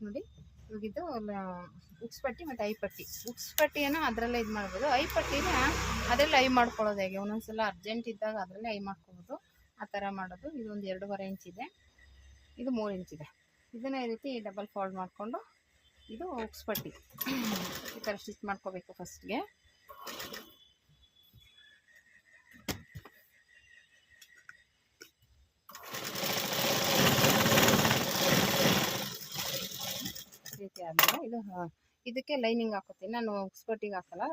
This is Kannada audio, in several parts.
ನೋಡಿ ಇವಾಗಿದ್ದು ಉಕ್ಸ್ ಪಟ್ಟಿ ಮತ್ತು ಐ ಪಟ್ಟಿ. ಉಕ್ಸ್ ಪಟ್ಟಿಯನ್ನು ಅದರಲ್ಲೇ ಇದು ಮಾಡ್ಬೋದು, ಐ ಪಟ್ಟಿನ ಅದರಲ್ಲೇ ಐ ಮಾಡ್ಕೊಳ್ಳೋದು. ಹೇಗೆ ಒಂದೊಂದ್ಸಲ ಅರ್ಜೆಂಟ್ ಇದ್ದಾಗ ಅದರಲ್ಲೇ ಐ ಮಾಡ್ಕೊಬೋದು, ಆ ಥರ ಮಾಡೋದು. ಇದು ಒಂದು 2.5 ಇಂಚ್ ಇದೆ, ಇದು 3 ಇಂಚ್ ಇದೆ. ಇದನ್ನ ಈ ರೀತಿ ಡಬಲ್ ಫೋಲ್ಡ್ ಮಾಡಿಕೊಂಡು ಇದು ಉಕ್ಸ್ ಪಟ್ಟಿ ಈ ಥರ ಸ್ಟಿಚ್ ಮಾಡ್ಕೋಬೇಕು. ಫಸ್ಟ್ಗೆ ರೀತಿ ಆದಮೇಲೆ ಇದಕ್ಕೆ ಲೈನಿಂಗ್ ಹಾಕೋತೀನಿ ನಾನು. ಉಕ್ಸ್ ಪಟ್ಟಿಗೆ ಹಾಕಲ್ಲ,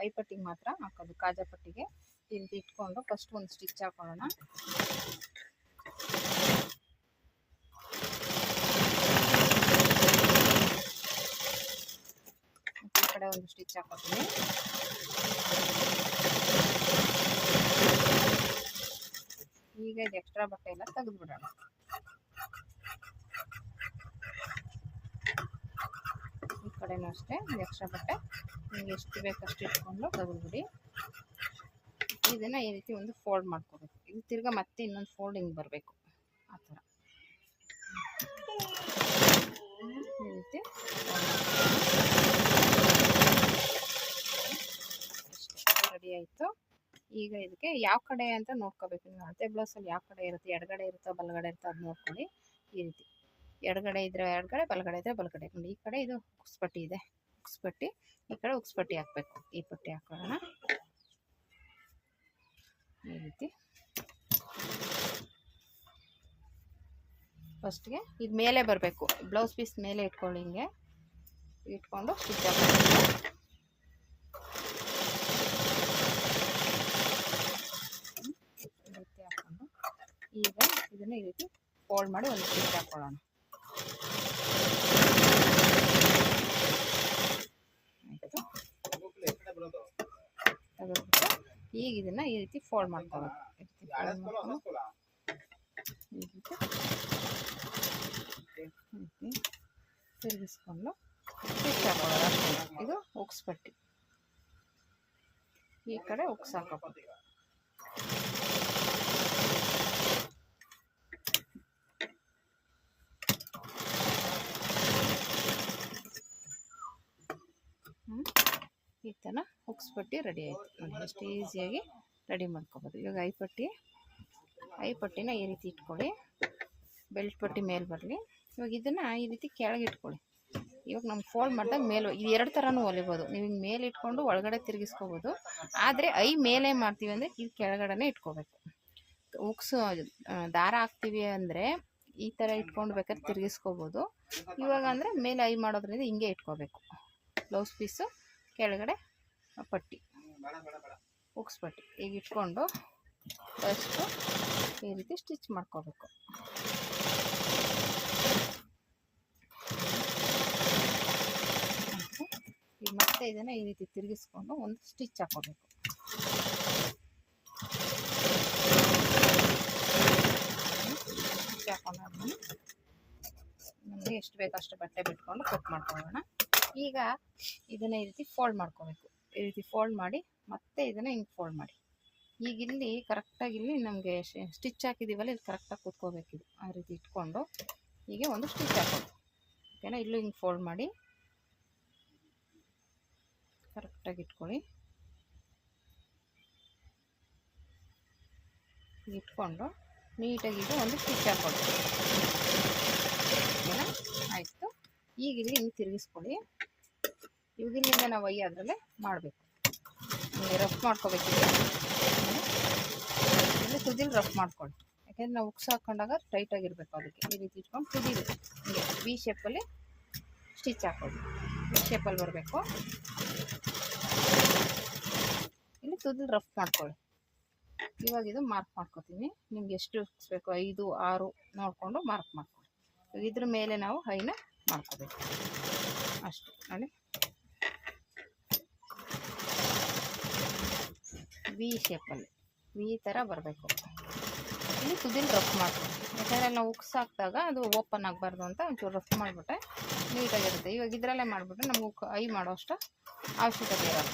ಐ ಪಟ್ಟಿಗೆ ಮಾತ್ರ ಹಾಕೋದು. ಕಾಜಾ ಪಟ್ಟಿಗೆ ಈ ರೀತಿ ಇಟ್ಕೊಂಡು ಫಸ್ಟ್ ಒಂದು ಸ್ಟಿಚ್ ಹಾಕೊಳ್ಳೋಣ. ಈ ಕಡೆ ಒಂದು ಸ್ಟಿಚ್ ಹಾಕೋತೀನಿ. ಈಗ ಇದು ಎಕ್ಸ್ಟ್ರಾ ಬಟ್ಟೆ ಎಲ್ಲ ತೆಗೆದುಬಿಡೋಣ. ಈ ಕಡೆನೂ ಅಷ್ಟೇ, ಎಕ್ಸ್ಟ್ರಾ ಬಟ್ಟೆ ನಿಮಗೆ ಎಷ್ಟು ಬೇಕಷ್ಟು ಇಟ್ಕೊಂಡು ತೆಗೆದುಬಿಡಿ. ಇದನ್ನು ಈ ರೀತಿ ಒಂದು ಫೋಲ್ಡ್ ಮಾಡ್ಕೋಬೇಕು. ಇದು ತಿರ್ಗಾ ಮತ್ತೆ ಇನ್ನೊಂದು ಫೋಲ್ಡಿಂಗ್ ಬರಬೇಕು, ಆ ಥರ ಈ ರೀತಿ ರೆಡಿ ಆಯಿತು. ಈಗ ಇದಕ್ಕೆ ಯಾವ ಕಡೆ ಅಂತ ನೋಡ್ಕೋಬೇಕು. ನೀವು ಅಳತೆ ಬ್ಲೌಸಲ್ಲಿ ಯಾವ ಕಡೆ ಇರುತ್ತೆ, ಎಡಗಡೆ ಇರುತ್ತೋ ಬಲಗಡೆ ಇರುತ್ತೋ ಅದು ನೋಡ್ಕೊಳ್ಳಿ. ಈ ರೀತಿ ಎಡಗಡೆ ಇದ್ದರೆ ಎಡಗಡೆ, ಬಲಗಡೆ ಇದ್ದರೆ ಬಲಗಡೆ. ನೋಡಿ ಈ ಕಡೆ ಇದು ಉಕ್ಸ್ ಪಟ್ಟಿ ಇದೆ, ಉಕ್ಸ್ ಪಟ್ಟಿ, ಈ ಕಡೆ ಉಕ್ಸ್ ಪಟ್ಟಿ ಹಾಕಬೇಕು. ಈ ಪಟ್ಟಿ ಹಾಕೋಣ ಈ ರೀತಿ. ಫಸ್ಟ್ಗೆ ಇದು ಮೇಲೆ ಬರಬೇಕು, ಬ್ಲೌಸ್ ಪೀಸ್ ಮೇಲೆ ಇಟ್ಕೊಳ್ಳಿ. ಹಿಂಗೆ ಇಟ್ಕೊಂಡು ಸ್ಟಿಚ್ ಹಾಕಬೇಕು. ಈ ರೀತಿ ಹಾಕ್ಕೊಂಡು ಈಗ ಇದನ್ನು ಈ ರೀತಿ ಫೋಲ್ಡ್ ಮಾಡಿ ಒಂದು ಸ್ಟಿಚ್ ಹಾಕೊಳ್ಳೋಣ. ತೆಗೆದ್ಬಿಟ್ಟು ಈಗ ಇದನ್ನು ಈ ರೀತಿ ಫೋಲ್ಡ್ ಮಾಡ್ಕೋಬೇಕು. ಈ ರೀತಿ ತಿರುಗಿಸ್ಕೊಂಡು ಸ್ಟಿಚ್ ಹಾಕೊಳ್ಳೋದು. ಇದು ಉಕ್ಸ್ ಪಟ್ಟಿ, ಈ ಕಡೆ ಉಕ್ಸ್ ಹಾಕೋಬೇಕು. ಈ ಥರ ಉಕ್ಸ್ ಪಟ್ಟಿ ರೆಡಿ ಆಯಿತು. ನೋಡಿ ಎಷ್ಟು ಈಸಿಯಾಗಿ ರೆಡಿ ಮಾಡ್ಕೋಬೋದು. ಇವಾಗ ಐ ಪಟ್ಟಿನ ಈ ರೀತಿ ಇಟ್ಕೊಳ್ಳಿ, ಬೆಲ್ಟ್ ಪಟ್ಟಿ ಮೇಲೆ ಬರಲಿ. ಇವಾಗ ಇದನ್ನು ಈ ರೀತಿ ಕೆಳಗೆ ಇಟ್ಕೊಳ್ಳಿ. ಇವಾಗ ನಮ್ಗೆ ಫೋಲ್ಡ್ ಮಾಡಿದಾಗ ಮೇಲೆ ಇದು 2 ಥರನೂ ಹೊಲಿಬೋದು. ನೀವು ಹಿಂಗೆ ಮೇಲೆ ಇಟ್ಕೊಂಡು ಒಳಗಡೆ ತಿರುಗಿಸ್ಕೋಬೋದು. ಆದರೆ ಐ ಮೇಲೆ ಮಾಡ್ತೀವಿ ಅಂದರೆ ಇದು ಕೆಳಗಡೆನೇ ಇಟ್ಕೋಬೇಕು. ಉಕ್ಸು ದಾರ ಹಾಕ್ತೀವಿ ಅಂದರೆ ಈ ಥರ ಇಟ್ಕೊಂಡು ಬೇಕಾದ್ರೆ ತಿರುಗಿಸ್ಕೋಬೋದು. ಇವಾಗ ಅಂದರೆ ಮೇಲೆ ಐ ಮಾಡೋದ್ರಿಂದ ಹಿಂಗೆ ಇಟ್ಕೋಬೇಕು. ಬ್ಲೌಸ್ ಪೀಸು ಕೆಳಗಡೆ ಪಟ್ಟಿ, ಉಕ್ಸ್ ಪಟ್ಟಿ ಈಗ ಇಟ್ಕೊಂಡು ಫಸ್ಟು ಈ ರೀತಿ ಸ್ಟಿಚ್ ಮಾಡ್ಕೋಬೇಕು. ಈಗ ಮತ್ತೆ ಇದನ್ನು ಈ ರೀತಿ ತಿರುಗಿಸ್ಕೊಂಡು ಒಂದು ಸ್ಟಿಚ್ ಹಾಕೋಬೇಕು. ಸ್ಟಿಚ್ ಹಾಕೊಂಡಾದ್ಮೇಲೆ ನಮಗೆ ಎಷ್ಟು ಬೇಕಷ್ಟು ಬಟ್ಟೆ ಬಿಟ್ಕೊಂಡು ಕಟ್ ಮಾಡ್ಕೊಳ್ಳೋಣ. ಈಗ ಇದನ್ನು ಈ ರೀತಿ ಫೋಲ್ಡ್ ಮಾಡ್ಕೋಬೇಕು. ಈ ರೀತಿ ಫೋಲ್ಡ್ ಮಾಡಿ ಮತ್ತೆ ಇದನ್ನು ಹಿಂಗೆ ಫೋಲ್ಡ್ ಮಾಡಿ. ಈಗ ಇಲ್ಲಿ ಕರೆಕ್ಟಾಗಿ ಇಲ್ಲಿ ನಮಗೆ ಸ್ಟಿಚ್ ಹಾಕಿದ್ದೀವಲ್ಲ, ಇಲ್ಲಿ ಕರೆಕ್ಟಾಗಿ ಕೂತ್ಕೋಬೇಕಿದು. ಆ ರೀತಿ ಇಟ್ಕೊಂಡು ಹೀಗೆ ಒಂದು ಸ್ಟಿಚ್ ಹಾಕೋದು. ಓಕೆನಾ? ಇಲ್ಲೂ ಹಿಂಗೆ ಫೋಲ್ಡ್ ಮಾಡಿ ಕರೆಕ್ಟಾಗಿ ಇಟ್ಕೊಳ್ಳಿ. ಇಟ್ಕೊಂಡು ನೀಟಾಗಿ ಇದು ಒಂದು ಸ್ಟಿಚ್ ಹಾಕೋದು. ಓಕೆನಾ? ಆಯಿತು. ಈಗ ಇಲ್ಲಿ ಹಿಂಗೆ ತಿರುಗಿಸ್ಕೊಳ್ಳಿ. ಇವಾಗ ಇಲ್ಲಿಂದ ನಾವು ಅದರಲ್ಲೇ ಮಾಡಬೇಕು. ಹಿಂಗೆ ರಫ್ ಮಾಡ್ಕೋಬೇಕಿದೆ. ಇಲ್ಲಿ ತುದಿಲಿ ರಫ್ ಮಾಡ್ಕೊಳ್ಳಿ, ಯಾಕೆಂದರೆ ನಾವು ಉಕ್ಸ್ ಹಾಕೊಂಡಾಗ ಟೈಟಾಗಿರಬೇಕು. ಅದಕ್ಕೆ ಈ ರೀತಿ ಇಟ್ಕೊಂಡು ತುದಿಲಿ ಹಿಂಗೆ ವಿ ಶೇಪಲ್ಲಿ ಸ್ಟಿಚ್ ಹಾಕೊಳ್ಳಿ. ವಿ ಶೇಪಲ್ಲಿ ಬರಬೇಕು. ಇಲ್ಲಿ ತುದಿಲಿ ರಫ್ ಮಾಡ್ಕೊಳ್ಳಿ. ಇವಾಗ ಇದು ಮಾರ್ಕ್ ಮಾಡ್ಕೊತೀನಿ. ನಿಮ್ಗೆ ಎಷ್ಟು ಉಕ್ಸ್ ಬೇಕು 5, 6 ನೋಡಿಕೊಂಡು ಮಾರ್ಕ್ ಮಾಡ್ಕೊಳ್ಳಿ. ಇದ್ರ ಮೇಲೆ ನಾವು ಹೈನ ಮಾಡ್ಕೋಬೇಕು ಅಷ್ಟು. ನೋಡಿ ವಿ ಶೇಪಲ್ಲಿ ವಿ ಥರ ಬರಬೇಕು. ಇಲ್ಲಿ ತುದಿಲಿ ರಫ್ ಮಾಡ್ಕೊಳ್ಳಿ, ಯಾಕಂದರೆ ನಾವು ಉಕ್ಸ್ ಹಾಕಿದಾಗ ಅದು ಓಪನ್ ಆಗಬಾರ್ದು ಅಂತ ಒಂಚೂರು ರಫ್ ಮಾಡಿಬಿಟ್ರೆ ನೀಟಾಗಿರುತ್ತೆ. ಇವಾಗ ಇದರಲ್ಲೇ ಮಾಡಿಬಿಟ್ರೆ ನಮಗೂ ಐ ಮಾಡೋ ಅಷ್ಟು ಅವಶ್ಯಕತೆ ಇರೋದು.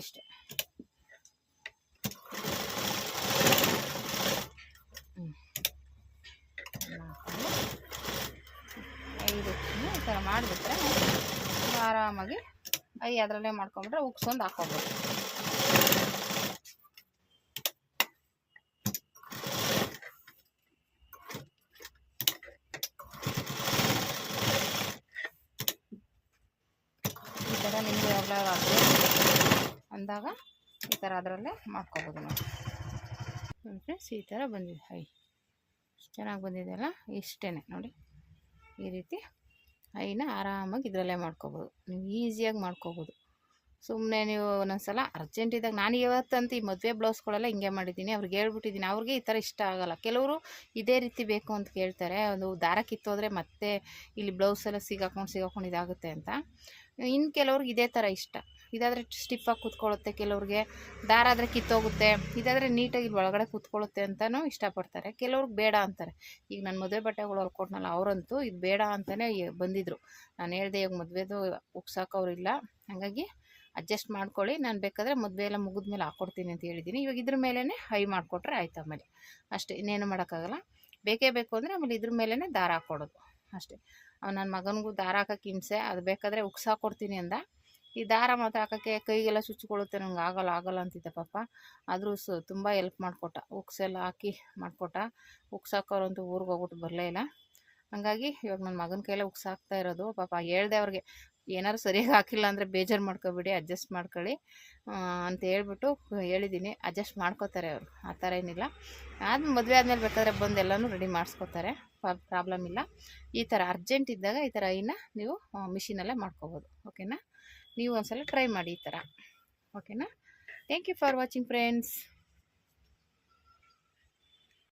ಇಷ್ಟೇ. ಥರ ಮಾಡಿಬಿಟ್ರೆ ಆರಾಮಾಗಿ ಅದರಲ್ಲೇ ಮಾಡ್ಕೊಂಬಿಟ್ರೆ ಉಗ್ಸೊಂದು ಹಾಕ್ಕೊಬೋದು. ಈ ಥರ ನಿಮಗೆ ಯಾವಾಗಲೂ ಅಂದಾಗ ಈ ಥರ ಅದರಲ್ಲೇ ಮಾಡ್ಕೊಬೋದು ನಾವು. ಫ್ರೆಂಡ್ಸ್ ಈ ಥರ ಬಂದಿದೆ, ಚೆನ್ನಾಗಿ ಬಂದಿದೆಯಲ್ಲ, ಇಷ್ಟೇ ನೋಡಿ. ಈ ರೀತಿ ಆರಾಮಾಗಿ ಇದರಲ್ಲೇ ಮಾಡ್ಕೊಬೋದು, ನೀವು ಈಸಿಯಾಗಿ ಮಾಡ್ಕೊಬೋದು. ಸುಮ್ಮನೆ ನೀವು ಒಂದೊಂದ್ಸಲ ಅರ್ಜೆಂಟ್ ಇದ್ದಾಗ, ನಾನು ಇವತ್ತಂತೂ ಈ ಮದುವೆ ಬ್ಲೌಸ್ಗಳೆಲ್ಲ ಹಿಂಗೆ ಮಾಡಿದ್ದೀನಿ, ಅವ್ರಿಗೆ ಹೇಳ್ಬಿಟ್ಟಿದ್ದೀನಿ. ಅವ್ರಿಗೆ ಈ ಥರ ಇಷ್ಟ ಆಗೋಲ್ಲ, ಕೆಲವರು ಇದೇ ರೀತಿ ಬೇಕು ಅಂತ ಕೇಳ್ತಾರೆ. ಒಂದು ದಾರ ಕಿತ್ತೋದ್ರೆ ಮತ್ತೆ ಇಲ್ಲಿ ಬ್ಲೌಸೆಲ್ಲ ಸಿಗಾಕೊಂಡು ಇದಾಗುತ್ತೆ ಅಂತ. ಇನ್ನು ಕೆಲವ್ರಿಗೆ ಇದೇ ಥರ ಇಷ್ಟ. ಇದಾದರೆ ಸ್ಟಿಫಾಗಿ ಕೂತ್ಕೊಳ್ಳುತ್ತೆ, ಕೆಲವ್ರಿಗೆ ದಾರ ಆದರೆ ಕಿತ್ತೋಗುತ್ತೆ, ಇದಾದರೆ ನೀಟಾಗಿ ಒಳಗಡೆ ಕೂತ್ಕೊಳ್ಳುತ್ತೆ ಅಂತಲೂ ಇಷ್ಟಪಡ್ತಾರೆ. ಕೆಲವ್ರಿಗೆ ಬೇಡ ಅಂತಾರೆ. ಈಗ ನನ್ನ ಮದುವೆ ಬಟ್ಟೆಗಳು ಹೊಲ್ಕೊಟ್ನಲ್ಲ, ಅವರಂತೂ ಇದು ಬೇಡ ಅಂತಲೇ ಬಂದಿದ್ದರು. ನಾನು ಹೇಳಿದೆ ಇವಾಗ ಮದುವೆದು ಉಗ್ಸಾಕೋರಿಲ್ಲ, ಹಾಗಾಗಿ ಅಡ್ಜಸ್ಟ್ ಮಾಡ್ಕೊಳ್ಳಿ, ನಾನು ಬೇಕಾದರೆ ಮದುವೆ ಎಲ್ಲ ಮುಗಿದ್ಮೇಲೆ ಹಾಕ್ಕೊಡ್ತೀನಿ ಅಂತ ಹೇಳಿದ್ದೀನಿ. ಇವಾಗ ಇದ್ರ ಮೇಲೇ ಮಾಡಿಕೊಟ್ರೆ ಆಯ್ತು. ಆಮೇಲೆ ಅಷ್ಟೇ, ಇನ್ನೇನು ಮಾಡೋಕ್ಕಾಗಲ್ಲ. ಬೇಕೇ ಬೇಕು ಅಂದರೆ ಆಮೇಲೆ ಇದ್ರ ಮೇಲೇ ದಾರ ಹಾಕ್ಕೊಡೋದು ಅಷ್ಟೇ. ನನ್ನ ಮಗನಿಗೂ ದಾರ ಹಾಕೋಕ್ಕೆ ಹಿಂಸೆ, ಅದು ಬೇಕಾದರೆ ಉಗ್ಸಾಕೊಡ್ತೀನಿ ಅಂದ. ಈ ದಾರ ಮಾತ್ರ ಹಾಕೋಕ್ಕೆ ಕೈಗೆಲ್ಲ ಚುಚ್ಕೊಳ್ಳುತ್ತೆ, ನಂಗೆ ಆಗಲ್ಲ ಅಂತಿದ್ದೆ ಪಾಪ. ಆದರೂ ತುಂಬ ಹೆಲ್ಪ್ ಮಾಡಿಕೊಟ್ಟ, ಉಗ್ಸೆಲ್ಲ ಹಾಕಿ ಮಾಡಿಕೊಟ್ಟ. ಉಗ್ಸಾಕೋರಂತೂ ಊರಿಗೆ ಹೋಗ್ಬಿಟ್ಟು ಬರಲೇ ಇಲ್ಲ. ಹಾಗಾಗಿ ಇವಾಗ ನನ್ನ ಮಗನ ಕೈಯಲ್ಲೇ ಉಗ್ಸಾಕ್ತಾ ಇರೋದು. ಪಾಪ ಹೇಳ್ದೆ ಅವ್ರಿಗೆ, ಏನಾದ್ರು ಸರಿಯಾಗಿ ಹಾಕಿಲ್ಲ ಅಂದರೆ ಬೇಜಾರು ಮಾಡ್ಕೊಬೇಡಿ, ಅಡ್ಜಸ್ಟ್ ಮಾಡ್ಕೊಳ್ಳಿ ಅಂತ ಹೇಳ್ಬಿಟ್ಟು ಹೇಳಿದ್ದೀನಿ. ಅಡ್ಜಸ್ಟ್ ಮಾಡ್ಕೋತಾರೆ ಅವರು, ಆ ಥರ ಏನಿಲ್ಲ. ಮದುವೆ ಆದಮೇಲೆ ಬೇಕಾದರೆ ಬಂದು ಎಲ್ಲನೂ ರೆಡಿ ಮಾಡಿಸ್ಕೋತಾರೆ, ಪ್ರಾಬ್ಲಮ್ ಇಲ್ಲ. ಈ ಥರ ಅರ್ಜೆಂಟ್ ಇದ್ದಾಗ ಈ ಥರ ನೀವು ಮಿಷಿನಲ್ಲೇ ಮಾಡ್ಕೋಬೋದು. ಓಕೆನಾ? ನೀವು ಒಂದ್ಸಲ ಟ್ರೈ ಮಾಡಿ ಈ ಥರ. ಓಕೆನಾ? Thank you for watching friends.